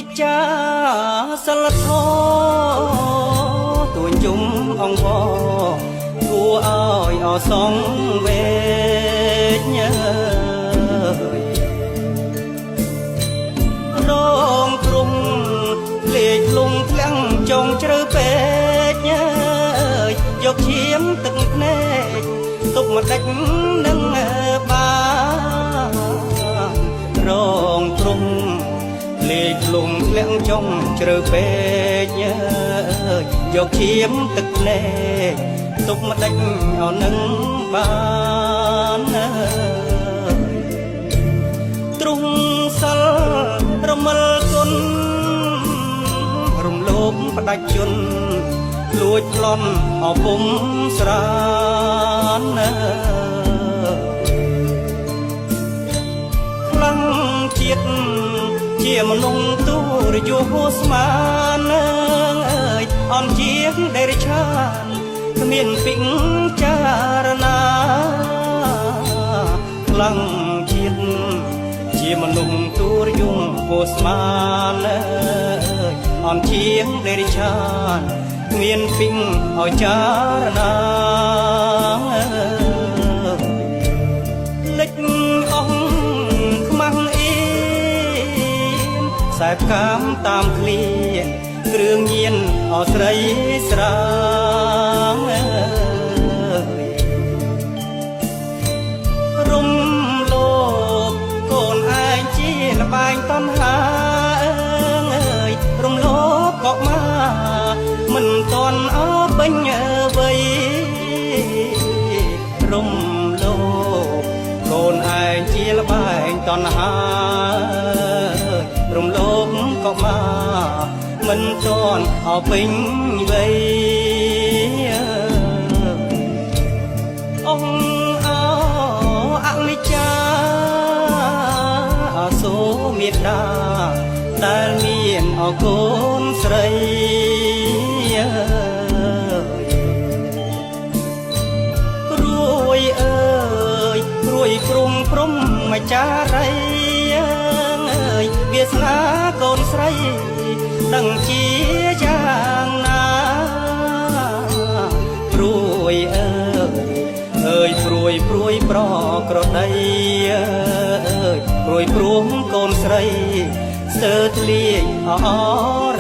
និច្ចាសិលធម៌ទួញជុំអង្គគួរឲ្យអសងវេញរងទ្រង់លេខលងធ្លាំងចងជ្រៅពេកយកឈាមទឹកភ្នែកទុកមកដាច់នឹងបានរងទ្រង់លេខលងធ្លាំងចងជ្រៅពេកយកឈាមទឹកភ្នែកទុកមកដាច់អស់នឹងបានទ្រង់សិលរមិលគុណរំលោភផ្ដាច់ជនលួចប្លន់អពុំស្រានខ្លាំងជាតិជាមនុស្សទូរយោស្មានអនជាងដែលរិឆានគ្មានពិចារណាខ្លាំងជាតិជាមនុស្សទូរយោស្មានអនជាងដែលរិឆានគ្មានពិងឲ្យចារណាលិចអស់ខ្មាំងអៀនខ្សែផ្កាមតាមឃ្លាគ្រឿងញៀនអស្រីស្រាងរំលោភកូនឯងជាលបែងតណ្ហារំលោភក៏មកមិនតន់អើពេញអ្វីរំលោភកូនឯងជាលបែងតណ្ហារំលោភក៏មកមិនតន់អើពេញអ្វីអង្គអនិច្ចាអសូរមេត្តាដែលមានអកូនស្រីព្រួយអើយព្រួយព្រំព្រំមកចារីវាសនាកូនស្រីដឹងជាយ៉ាងណាព្រួយអើយព្រួយព្រួយប្រក្រដីព្រួយព្រំកូនស្រីស្ទើរធ្លាយអ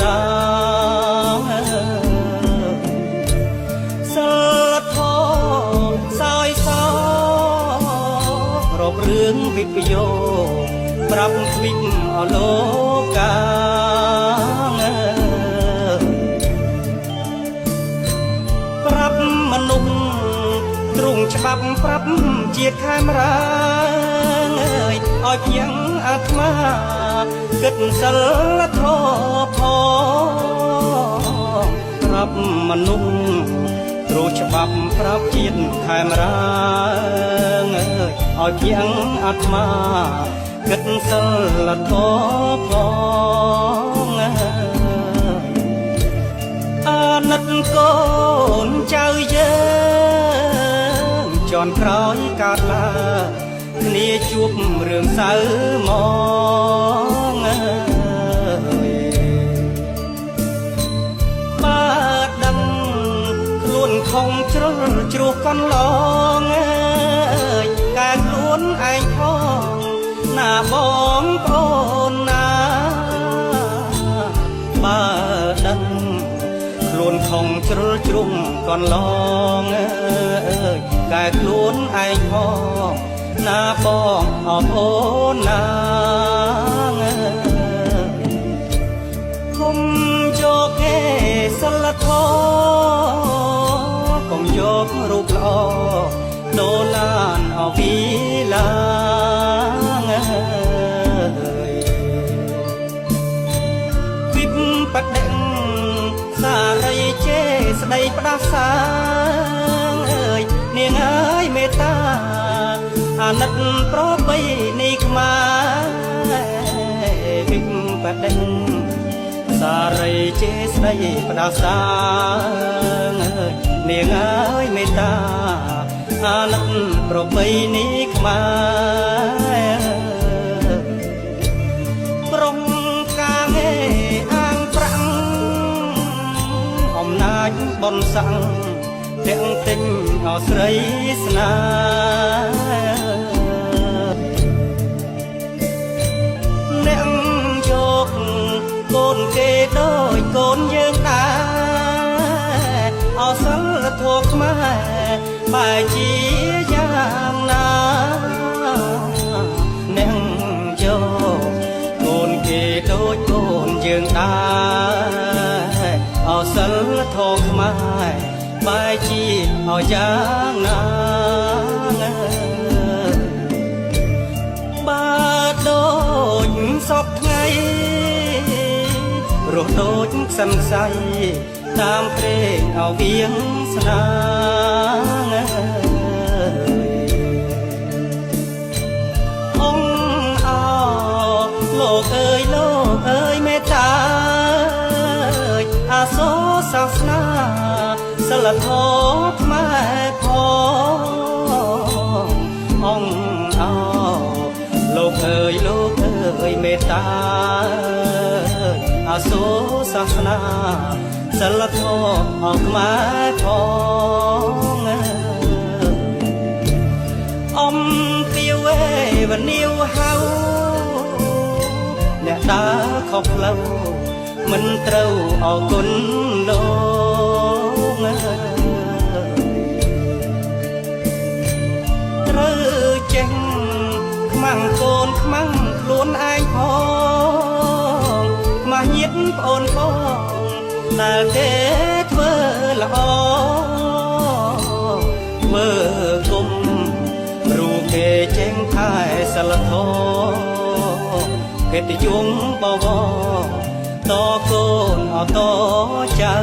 រាសិលធម៌សោយសោរករឿងវិបយោប្រាប់ទ្វីបអលោកកាប្រាប់មនុស្សទ្រង់ច្បាប់ប្រាប់ជាតិខេមរាឲ្យភៀងអាត្មាគិតសិលធម៌ផងប្រាប់មនុស្សទ្រង់ច្បាប់ប្រាប់ជាតិខេមរាឲ្យភៀងអាត្មាគិតសិលធម៌ផងអាណិតកូនចៅយើងជន់ក្រោយកើតឡើងគ្នាជួបរឿងសៅមកបើដឹងខ្លួនខំជ្រុលជ្រោះកន្លងកែខ្លួនឯងផងណាបងប្អូនណាបើដឹងខ្លួនខំជ្រុលជ្រុំកន្លងកែខ្លួនឯងផងណាបងអរអូនណាគុំយកគេសិលធម៌គុំយករូបល្អដូឡានអវីឡាវិបបដិងសារីជេស្ដីផ្ដាសានាងអើយមេត្តាអាណិតប្របីនៃខ្មែរវិបដិងសារីជេស្ដីផ្ដាសានាងអើយមេត្តាអាណិតប្របីនៃខ្មែរប្រុងកាង បនសាំងទាំងទិញអស្រីស្នាអ្នកយកកូនគេដូចកូនយើងដែរអសិលធម៌ខ្មែរបែរជាយ៉ាងណាអ្នកយកកូនគេដូចកូនយើងដែរអសិលធម៌ខ្មែរបែរជាយ៉ាងណាបើដូចសពថ្ងៃរស់ដូចខ្សិនខ្សៃតាមព្រេងអវៀងស្នាអង្គអោលោកអើយលោកអើយមេត្តាអាសូរសាសនាសិលធម៌ខ្មែរផងអង្គអោលោកអើយលោកអើយមេត្តាអាសូរសាសនាសិលធម៌ខ្មែរផងអំពីវេវនាវហៅអ្នកដើរខុសផ្លូវមិនត្រូវអរគុណលោកត្រូវចេះខ្មាំងកូនខ្មាំងខ្លួនឯងផងមកញាតិប្អូនផងដែលគេធ្វើល្អធ្វើគុំរូគេចេញថែសិលធម៌កិត្តិយសបវរតកូនអតចៅ